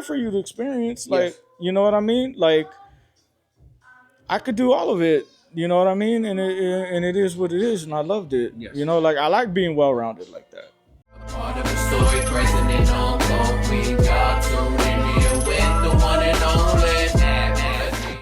for you to experience. Like, Yes. you know what I mean? Like, I could do all of it. You know what I mean? And it is what it is, and I loved it. Yes. You know, like I like being well rounded like that. Part of the story present and ongoing. We got tuned in here with the one and only A.D.V.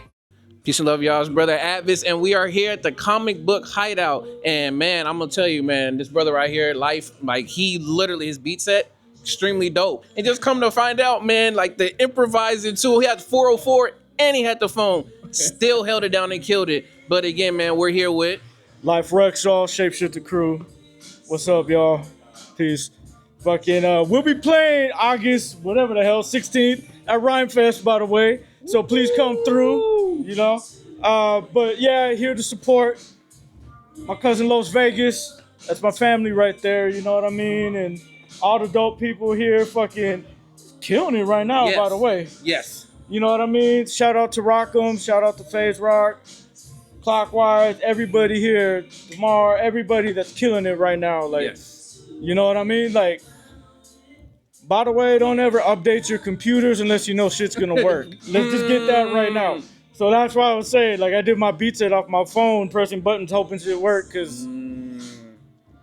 Peace and love, y'all. It's brother Advis, and we are here at the comic book Hideout. And man, I'm gonna tell you, man, this brother right here, life, like he literally his beat set, extremely dope. And just come to find out, man, like the improvising too. He had 404 and he had the phone, still held it down and killed it. But again, man, we're here with Life Rexall, Shapeshifter Crew. What's up, y'all? Peace. Fucking, we'll be playing August, whatever the hell, 16th at Rhymefest, by the way. So please come through, you know. But yeah, here to support my cousin Las Vegas. That's my family right there, you know what I mean? And all the dope people here fucking killing it right now, by the way. Yes. You know what I mean? Shout out to Rockham, shout out to FaZe Rock, Clockwise, everybody here, Tomorrow, everybody that's killing it right now. Like, Yes. you know what I mean? Like, by the way, don't ever update your computers unless you know shit's gonna work. Let's just get that right now. So that's why I was saying, like, I did my beat set off my phone, pressing buttons, hoping shit work, because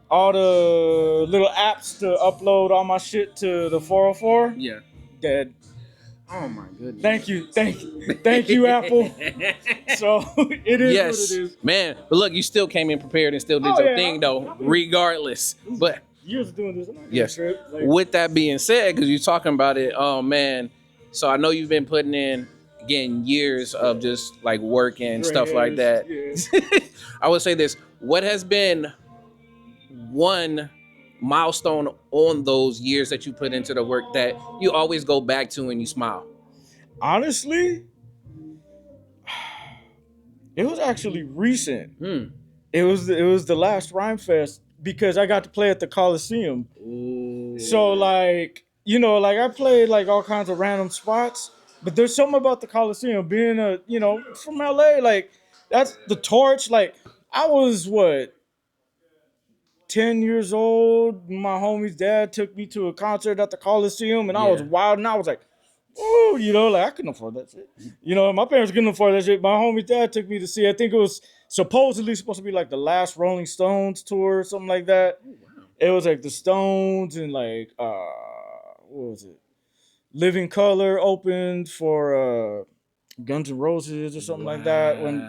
all the little apps to upload all my shit to the 404, Yeah. dead. Oh my goodness. Thank you, Apple. So it is Yes, what it is. man. But look, you still came in prepared and still did Oh, your yeah. thing, though, regardless. But Years of doing this. I'm not gonna yes, trip. Like, with that being said, because you're talking about it, oh man. So I know you've been putting in again years of just like work and gray stuff like that. hairs, yeah. I would say this: what has been one milestone on those years that you put into the work that you always go back to and you smile? Honestly, it was actually recent. It was the last Rhymefest because I got to play at the Coliseum. Ooh. So like, you know, like I played like all kinds of random spots, but there's something about the Coliseum being a, you know, from LA, like that's the torch. Like I was what, 10 years old. My homie's dad took me to a concert at the Coliseum and I was Yeah. wild and I was like, oh, you know, like I couldn't afford that shit. You know, my parents couldn't afford that shit. My homie's dad took me to see, I think it was supposedly supposed to be like the last Rolling Stones tour or something like that. Oh, wow. It was like the Stones and like what was it? Living Color opened for Guns N' Roses or something like that when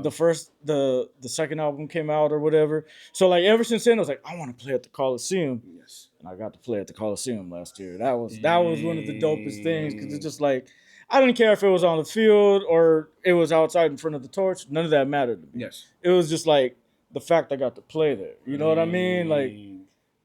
the second album came out or whatever. So like ever since then I was like, I want to play at the Coliseum. Yes. And I got to play at the Coliseum last year. That was one of the dopest things because it's just like I didn't care if it was on the field or it was outside in front of the torch. None of that mattered to me. Yes. It was just like the fact I got to play there. You know what I mean? Like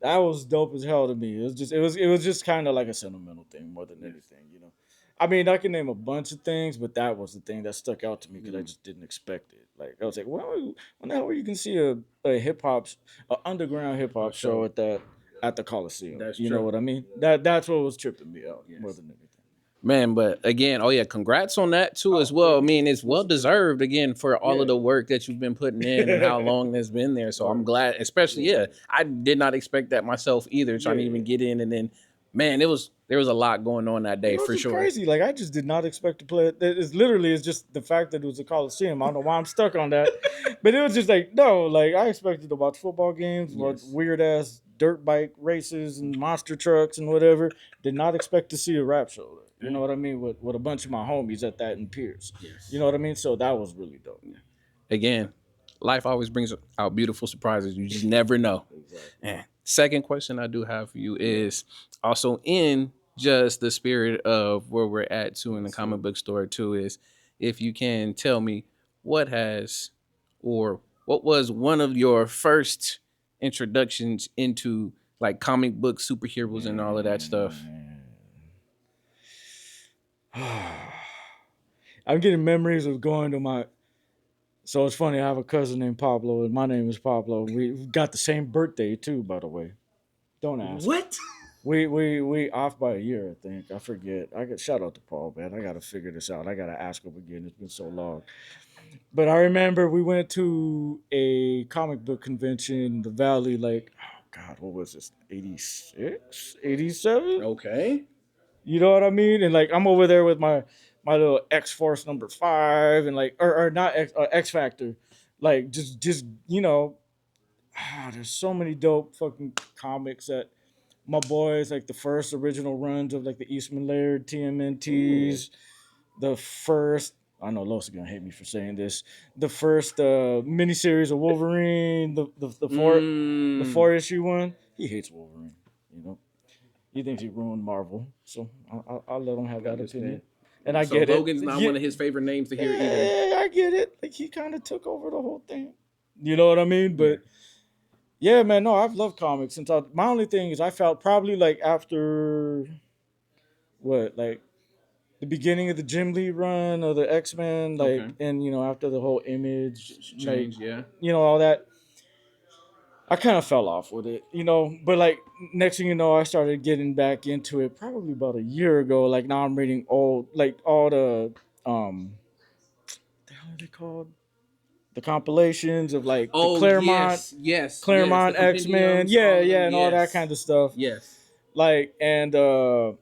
that was dope as hell to me. It was just kind of like a sentimental thing more than anything, you know. I mean, I can name a bunch of things, but that was the thing that stuck out to me because I just didn't expect it. Like I was like, well, when the hell were you can see a hip hop, an underground hip hop show at the Coliseum? That's you true. know what I mean? That's what was tripping me out more than anything. Man, but again, oh yeah, congrats on that too as well. I mean, it's well deserved again for all of the work that you've been putting in and how long it's been there. So I'm glad, especially I did not expect that myself either, trying to even get in, and then man, there was a lot going on that day It was for just sure. crazy. Like I just did not expect to play it. It's just the fact that it was a Coliseum. I don't know why I'm stuck on that, but it was just like no. Like I expected to watch football games, watch weird ass dirt bike races and monster trucks and whatever. Did not expect to see a rap show. You know what I mean? With a bunch of my homies at that in Pierce. Yes. You know what I mean? So that was really dope. Again, life always brings out beautiful surprises. You just never know. Exactly. And second question I do have for you is also in just the spirit of where we're at too in the comic book store too is if you can tell me what was one of your first introductions into like comic book superheroes and all of that stuff. I'm getting memories of going to my. So it's funny. I have a cousin named Pablo, and my name is Pablo. We got the same birthday too, by the way. Don't ask. What? We off by a year, I think. I forget. Shout out to Paul, man. I gotta figure this out. I gotta ask him again. It's been so long. But I remember we went to a comic book convention in the Valley, like, oh God, what was this? 86? 87? Okay. You know what I mean? And like I'm over there with my little X Force #5 and like or not X Factor, like just there's so many dope fucking comics that my boys like the first original runs of like the Eastman Laird TMNTs, the first. I know Los is gonna hate me for saying this. The first miniseries of Wolverine, the Mm. 4 issue one. He hates Wolverine. You know, he thinks he ruined Marvel. So I'll let him have that opinion. And I So get Logan's it. not one of his favorite names to hear either. Yeah, I get it. Like he kind of took over the whole thing. You know what I mean? But yeah, man, no, I've loved comics since my only thing is I felt probably like after what, like the beginning of the Jim Lee run or the X-Men, like, Okay. and after the whole image Change, like, yeah. all that, I kind of fell off with it, but like next thing you know, I started getting back into it probably about a year ago. Like now I'm reading all the the hell are they called? The compilations of like the Oh yes. The Claremont X-Men, compendiums, all of them, and all that yes. kind of stuff. Yes. Like and the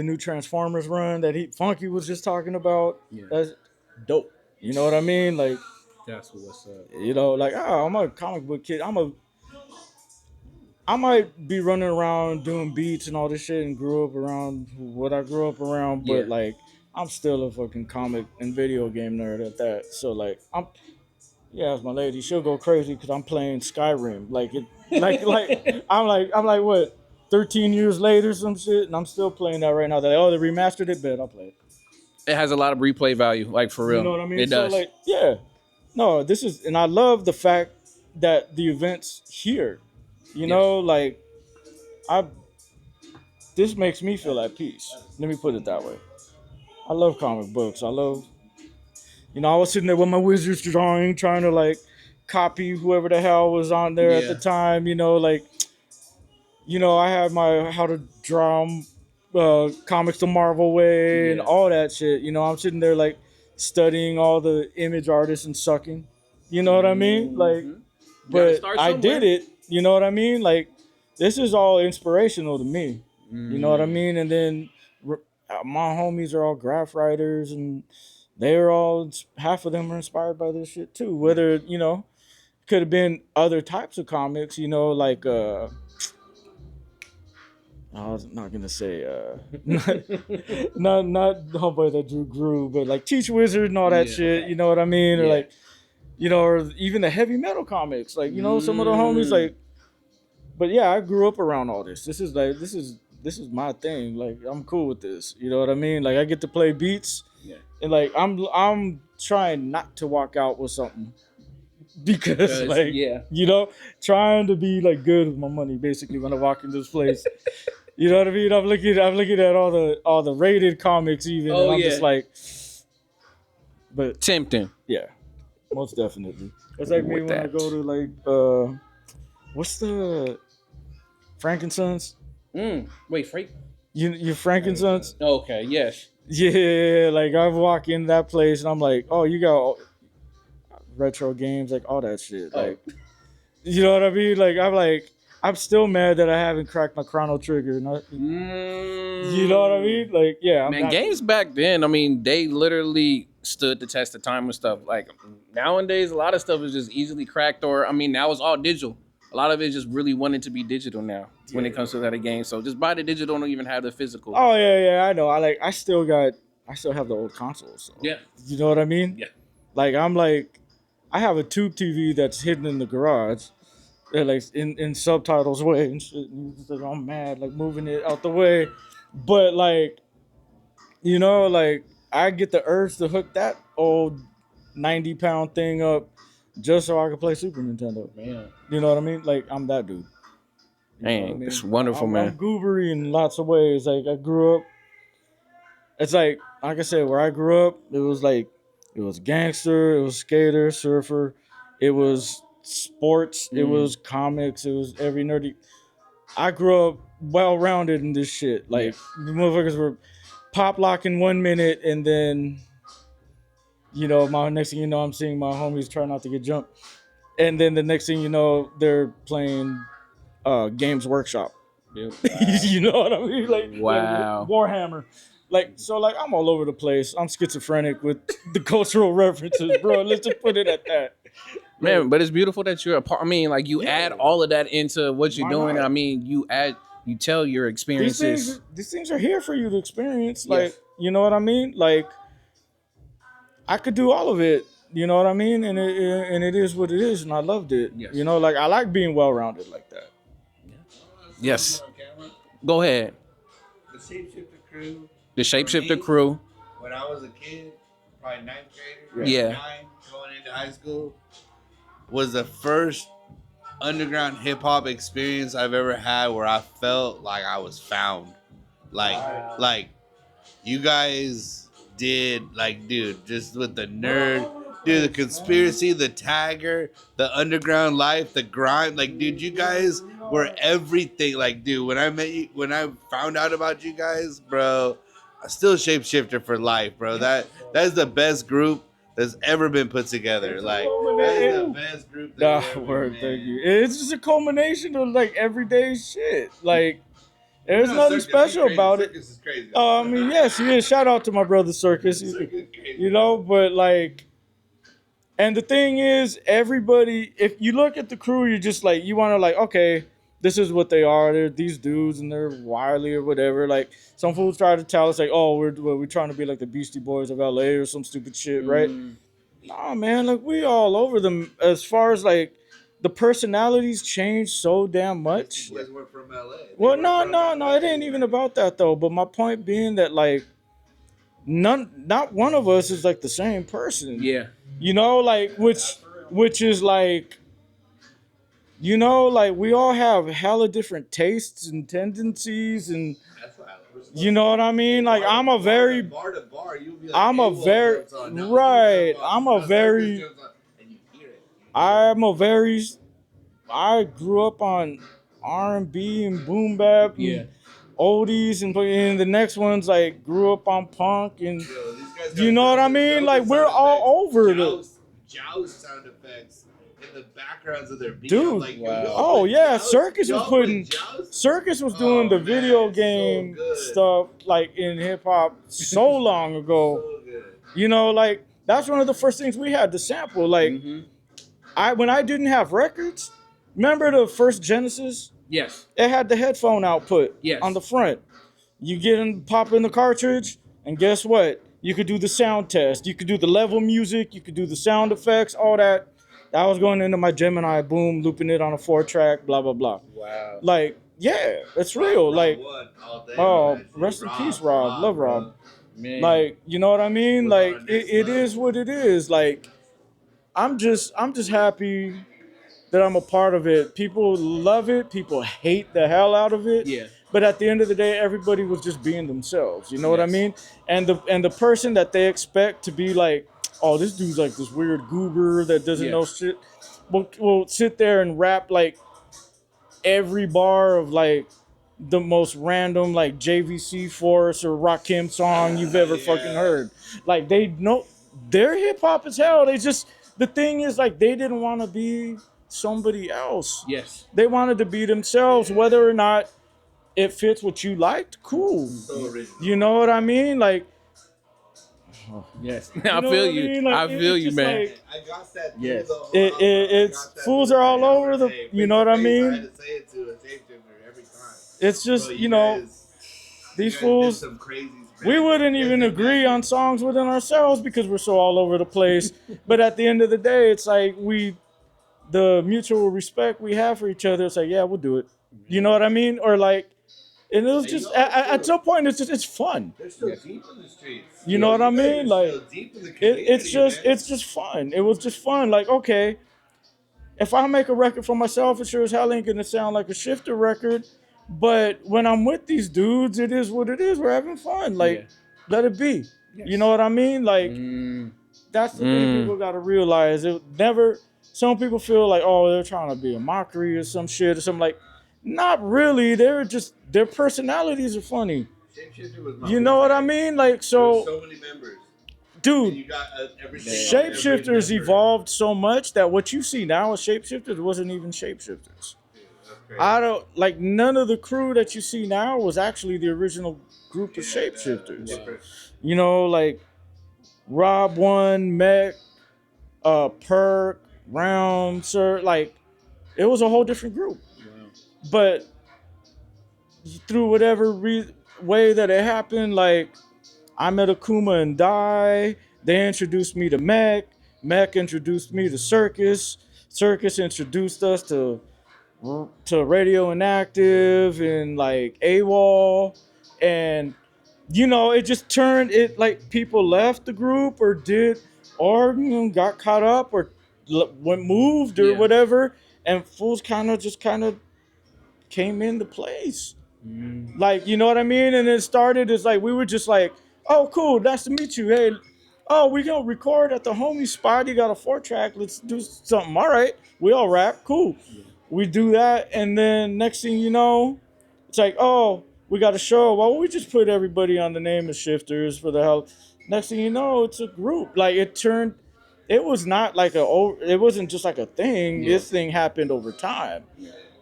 new Transformers run that Funky was just talking about. Yeah. That's dope. You know what I mean? Like, That's what's up. like, I'm a comic book kid. I might be running around doing beats and all this shit and grew up around what I grew up around, but Yeah. like I'm still a fucking comic and video game nerd at that. So like as my lady, she'll go crazy because I'm playing Skyrim. Like it, I'm like what, 13 years later, some shit, and I'm still playing that right now. They're like, they remastered it, but I'll play it. It has a lot of replay value, like for real. You know what I mean? It does. So like, yeah, no, this is, and I love the fact that the event's here. You know, like this makes me feel at peace. Let me put it that way. I love comic books. I love, I was sitting there with my wizard's drawing, trying to like copy whoever the hell was on there at the time. I had my how to draw comics the Marvel way and all that shit. I'm sitting there like studying all the image artists and sucking. You know what I mean? Like, but I did it. You know what I mean? Like, this is all inspirational to me. You know what I mean? And then my homies are all graph writers, and they're all, half of them are inspired by this shit too. Whether could have been other types of comics. Like I was not gonna say not the homeboy that drew Groove, but like Teach Wizard and all that shit. You know what I mean? Or like, or even the heavy metal comics. Like, some of the homies like. But yeah, I grew up around all this. This is my thing. Like, I'm cool with this. You know what I mean? Like, I get to play beats, and like I'm trying not to walk out with something because like trying to be like good with my money basically when I walk in this place. You know what I mean? I'm looking at all the rated comics even, and I'm just like, but tempting. Yeah, most definitely. It's like me when I go to like what's the Frankincense? Wait, Frank? You Frankincense? Okay, yes. Yeah, like I walk in that place and I'm like, oh, you got retro games, like all that shit. Like, you know what I mean? Like I'm still mad that I haven't cracked my Chrono Trigger. You know what I mean? Like, yeah. Games back then, I mean, they literally stood the test of time and stuff. Like nowadays, a lot of stuff is just easily cracked, or I mean, now it's all digital. A lot of it just really wanted to be digital now when it comes to that game. So just buy the digital, don't even have the physical. Oh yeah, I know. I still have the old consoles. So. Yeah. You know what I mean? Yeah. Like I have a tube TV that's hidden in the garage. Like in subtitles way and shit. And like, I'm mad, like moving it out the way. But like, like I get the urge to hook that old 90-pound thing up just so I can play Super Nintendo. Man. You know what I mean? Like, I'm that dude. Man, it's wonderful, man. I'm goobery in lots of ways. Like, I grew up. It's like I said, where I grew up, it was gangster, it was skater, surfer, it was sports, it was comics, it was every nerdy. I grew up well-rounded in this shit. Like, the motherfuckers were pop locking 1 minute, and then, my next thing you know, I'm seeing my homies try not to get jumped. And then the next thing you know, they're playing Games Workshop. You know what I mean? Like, Wow. Warhammer. Like, so, like, I'm all over the place. I'm schizophrenic with the cultural references, bro. Let's just put it at that. Man, but it's beautiful that you're a part. I mean, like you add all of that into what you're Why doing. not? I mean, you tell your experiences. These things are here for you to experience. Yes. Like, you know what I mean? Like, I could do all of it. You know what I mean? And it is what it is, and I loved it. Yes. You know, like I like being well rounded like that. Yes. Go ahead. The Shapeshifter crew. The Shapeshifter For me, crew. When I was a kid, probably ninth grader, Yeah. 9, going into high school, was the first underground hip hop experience I've ever had where I felt like I was found. Like you guys did, like, dude, just with the nerd, dude, the conspiracy, the tagger, the underground life, the grime, like, dude, you guys were everything. Like, dude, when I met you, when I found out about you guys, bro, I still Shapeshifter for life, bro. That's the best group that's ever been put together. Like, that's the best group. Nah, That word, thank you. It's just a culmination of like everyday shit. Like, there's nothing special about it. Circus is crazy. I mean, yes, he is. Shout out to my brother Circus. You know, but like, and the thing is, everybody, if you look at the crew, you're just like, you want to like, okay, this is what they are. They're these dudes and they're wily or whatever. Like, some fools try to tell us like, oh, we're trying to be like the Beastie Boys of LA or some stupid shit, right? Nah, man, like we all over them as far as like the personalities change so damn much. You guys weren't from LA. Well, no, it ain't even about that though. But my point being that like not one of us is like the same person. Yeah. You know, like which is like, you know, like we all have hella different tastes and tendencies and That's why I was you know what I mean? Like I'm a very bar to bar, you'll be like, I'm a AWOL very jumps on, now right. jump on, I'm a now very Circus jumps on, and you hear it. I grew up on R&B and boom bap and oldies and the next ones like grew up on punk and Yo, these guys you got know what I the mean? dopest Like we're sound all effects. over the Joust sound effects in the backgrounds of their beats. dude. Like, Wow. y'all Oh play yeah, Joust? Circus Y'all was play putting Joust? Circus was doing Oh, the man, video so game good. stuff like in hip hop so long ago. So good. You know, like that's one of the first things we had to sample. Like when I didn't have records, remember the first Genesis? Yes. It had the headphone output Yes. on the front. You get in, pop in the cartridge, and guess what? You could do the sound test. You could do the level music. You could do the sound effects, all that. That was going into my Gemini Boom, looping it on a 4-track, blah, blah, blah. Wow. Like, yeah, it's real. Like, Rob all day oh, on that shit. rest in peace, Rob. Love bro. Rob. Man. Like, you know what I mean? Was Like, on a next it level. is what it is. Like, I'm just happy that I'm a part of it. People love it. People hate the hell out of it. Yeah. But at the end of the day, everybody was just being themselves. You know what I Yes. mean? And the person that they expect to be like, oh, this dude's like this weird goober that doesn't know shit, will sit there and rap like every bar of like the most random like JVC Force or Rakim song you've ever fucking heard. Like they know they're hip hop as hell. They just the thing is like they didn't want to be somebody else. Yes. They wanted to be themselves, whether or not it fits what you liked. Cool. So original. You know what I mean? Like Yes. you I know feel what you. mean? Like, I feel it's you, just man. like- I got that. Yes. It's fools are all over the. You know what I mean? I had to say it to a Shapeshifter every time. It's just Bro, you know these guys fools. did some crazy We wouldn't even agree on songs within ourselves because we're so all over the place. But at the end of the day, it's like the mutual respect we have for each other. It's like, yeah, we'll do it. You know what I mean? Or like, and it was just at some point, it's fun. They're still deep in the streets. You know what I mean? guys are Like, still deep in the community, it's just fun. It was just fun. Like, okay, if I make a record for myself, it sure as hell ain't gonna sound like a Shifter record. But when I'm with these dudes, it is what it is. We're having fun. Like, let it be. You know what I mean? Like, that's the thing people gotta realize. It never. Some people feel like, oh, they're trying to be a mockery or some shit or something. Like, not really. They're just their personalities are funny. Shapeshifter was my You know what I mean? Like, There's so, so many members. dude. You got everything. Shapeshifters every member. evolved so much that what you see now as shapeshifters wasn't even shapeshifters. I don't like none of the crew that you see now was actually the original group of shapeshifters. You know, like Rob One, Mech, Perk, Round, Sir, like it was a whole different group. But through whatever way that it happened, like I met Akuma and Dai. They introduced me to Mech. Mech introduced me to Circus. Circus introduced us to Radio Inactive and like AWOL. And you know, it just turned it like people left the group or did or you know, got caught up or went moved or whatever, and fools kind of came into place. Like, you know what I mean? And it started as like we were just like, oh cool, nice to meet you. Hey, oh, we gonna record at the homie spot. You got a 4-track. Let's do something. All right, we all rap. Cool. We do that, and then next thing you know, it's like, oh, we got a show. Well, we just put everybody on the name of Shifters for the hell. Next thing you know, it's a group. Like it turned. It was not like it wasn't just like a thing. This thing happened over time.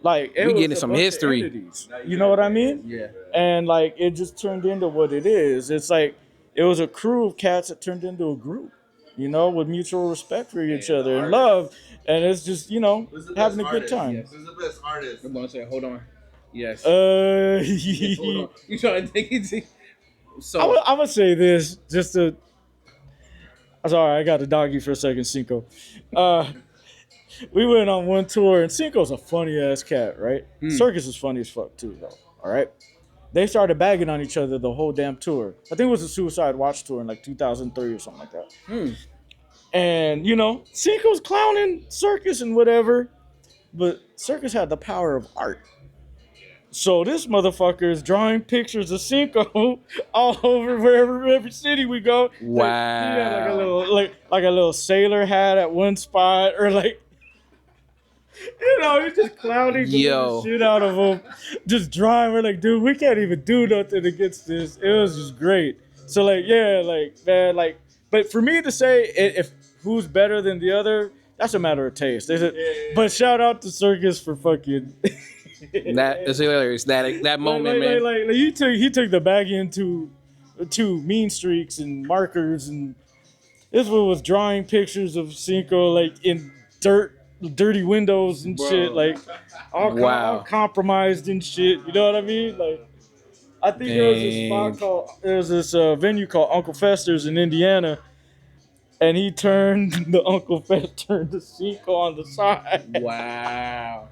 Like it We was getting a some bunch of history. entities. You know what I mean? Yeah. And like it just turned into what it is. It's like it was a crew of cats that turned into a group, you know, with mutual respect for each other and love. And it's just, you know, having a good time. Who's the best artist? I'm gonna say, hold on. Yes. Hold on. You trying to take it? So I would say this just to. Sorry, I got to dog you for a second, Cinco. We went on one tour, and Cinco's a funny ass cat, right? Circus is funny as fuck too, though. All right. They started bagging on each other the whole damn tour. I think it was a Suicide Watch tour in like 2003 or something like that. And you know, Cinco's clowning Circus and whatever, but Circus had the power of art. So this motherfucker is drawing pictures of Cinco all over every city we go. Wow. Like, he had like a little like a little sailor hat at one spot, or like you know, he's just clowning the shit out of him, just drawing. We're like, dude, we can't even do nothing against this. It was just great. So like, yeah, like man, like, but for me to say if who's better than the other, that's a matter of taste. But shout out to Circus for fucking. that is hilarious. That moment, man. Like he took the bag into two mean streaks and markers, and this one was drawing pictures of Cinco like in dirty windows and shit, like all compromised and shit. You know what I mean? Like I think there was this venue called Uncle Fester's in Indiana. And he turned the Uncle Fest turned the Cinco on the side. Wow.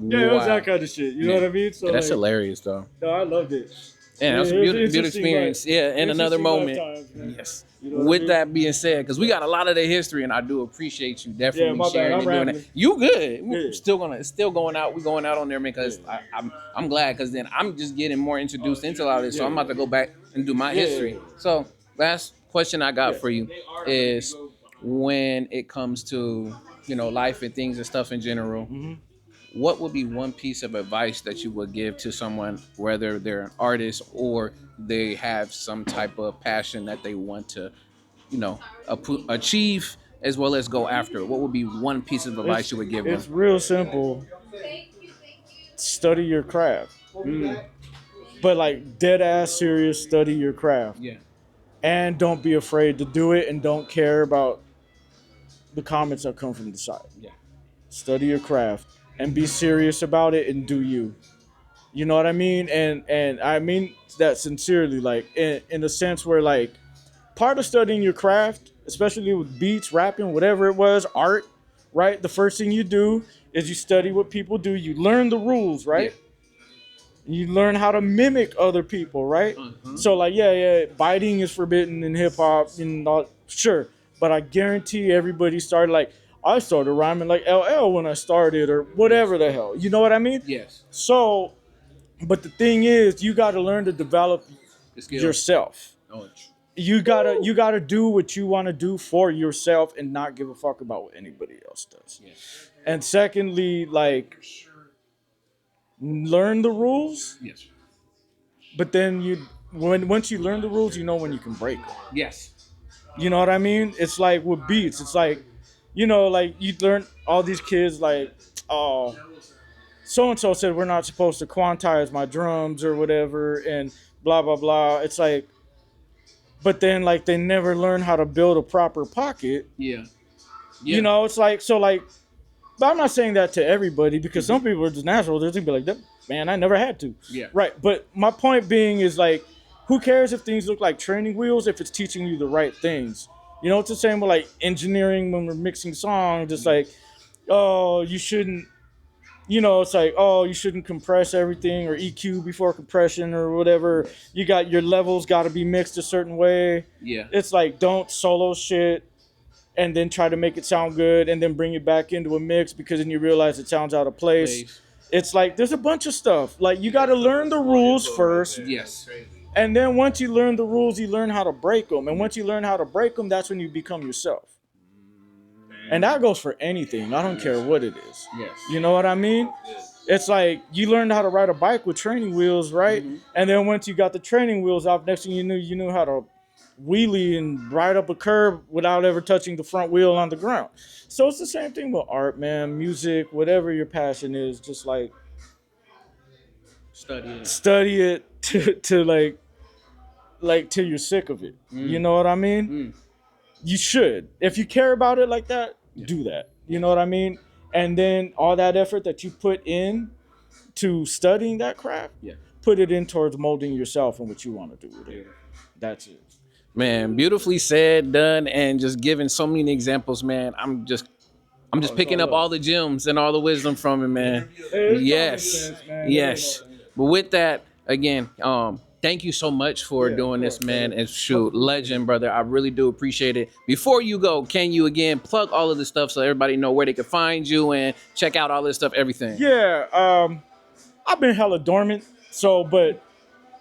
Yeah, it was that kind of shit. You know what I mean? So that's like, hilarious, though. No, I loved it. Yeah, that was a beautiful experience. Yeah, and another moment. Yes. With that being said, because we got a lot of the history, and I do appreciate you definitely sharing and doing it. You good? We're still going out. We're going out on there, man. Because I'm glad. Because then I'm just getting more introduced into a lot of this. So I'm about to go back and do my history. So last question I got for you is, when it comes to life and things and stuff in general, what would be one piece of advice that you would give to someone, whether they're an artist or they have some type of passion that they want to, achieve as well as go after? What would be one piece of advice you would give them? It's real simple. Study your craft. But like dead ass serious, study your craft. Yeah. And don't be afraid to do it, and don't care about the comments that come from the side. Yeah. Study your craft and be serious about it and do you. You know what I mean? And I mean that sincerely, like in the sense where like part of studying your craft, especially with beats, rapping, whatever it was, art, right? The first thing you do is you study what people do. You learn the rules, right? Yeah. You learn how to mimic other people, right? So like, biting is forbidden in hip hop and all, sure. But I guarantee everybody started like, I started rhyming like LL when I started or whatever the hell. You know what I mean? Yes. So, but the thing is, you got to learn to develop yourself. You gotta do what you want to do for yourself and not give a fuck about what anybody else does. Yes. And secondly, like, learn the rules. Yes. But then once you learn the rules, you know when you can break them. Yes. You know what I mean? It's like with beats. It's like, like you learn all these kids like, oh, so and so said we're not supposed to quantize my drums or whatever, and blah blah blah. It's like, but then like they never learn how to build a proper pocket. Yeah. You know, it's like so like. But I'm not saying that to everybody because some people are just natural. They're just be like, man, I never had to. Yeah. Right. But my point being is like, who cares if things look like training wheels if it's teaching you the right things? You know, it's the same with like engineering when we're mixing songs. It's like, oh, you shouldn't, you know, it's like, oh, you shouldn't compress everything or EQ before compression or whatever. You got your levels got to be mixed a certain way. Yeah. It's like, don't solo shit and then try to make it sound good and then bring it back into a mix because then you realize it sounds out of place. It's like there's a bunch of stuff. Like you got to learn the rules first. Yes. And then once you learn the rules, you learn how to break them. And once you learn how to break them, that's when you become yourself. And that goes for anything. I don't care what it is. Yes. You know what I mean? It's like you learned how to ride a bike with training wheels, right? Mm-hmm. And then once you got the training wheels off, next thing you knew how to wheelie and ride up a curb without ever touching the front wheel on the ground. So it's the same thing with art, man, music, whatever your passion is, just like study it to like till you're sick of it. You know what I mean? You should. If you care about it like that, do that. You know what I mean? And then all that effort that you put in to studying that craft, put it in towards molding yourself and what you want to do with it. That's it. Man, beautifully said, done, and just giving so many examples, man. I'm just picking up all the gems and all the wisdom from it, man. Yes. But with that, again, thank you so much for doing this, man. And shoot, legend, brother. I really do appreciate it. Before you go, can you again plug all of this stuff so everybody know where they can find you and check out all this stuff, everything? Yeah, I've been hella dormant, so but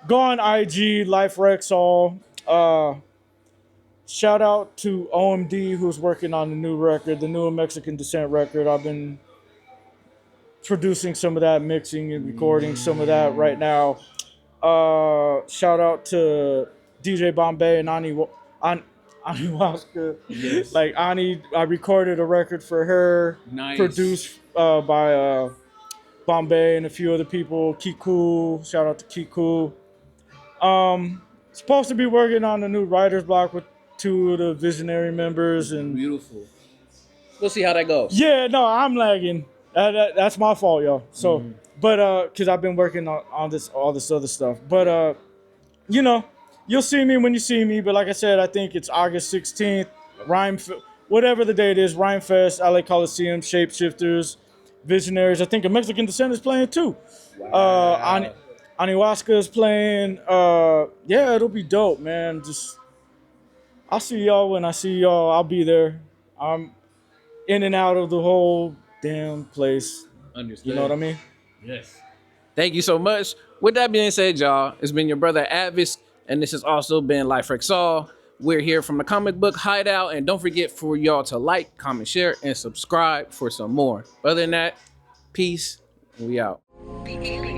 go on IG, Life Rexall. Shout out to OMD who's working on the new record, the new Mexican Descent record. I've been producing some of that, mixing and recording some of that right now. Shout out to DJ Bombay and Aniwaska. Yes. Like Ani, I recorded a record for her. Nice. Produced by Bombay and a few other people. Kiku, shout out to Kiku. Supposed to be working on a new writer's block with 2 of the Visionary members. And beautiful. We'll see how that goes. Yeah, no, I'm lagging. That's my fault, y'all. So, but because I've been working on all this other stuff. But you know, you'll see me when you see me. But like I said, I think it's August 16th. Whatever the date is, Rhyme Fest, LA Coliseum, Shapeshifters, Visionaries. I think a Mexican Descent is playing too. Wow. Aniwaska is playing. Yeah, it'll be dope, man. I'll see y'all when I see y'all. I'll be there. I'm in and out of the whole damn place. Understood. You know what I mean? Yes. Thank you so much. With that being said, y'all, it's been your brother Advis, and this has also been Life Rexall. We're here from the Comic Book Hideout, and don't forget for y'all to like, comment, share, and subscribe for some more. Other than that, peace. We out. The alien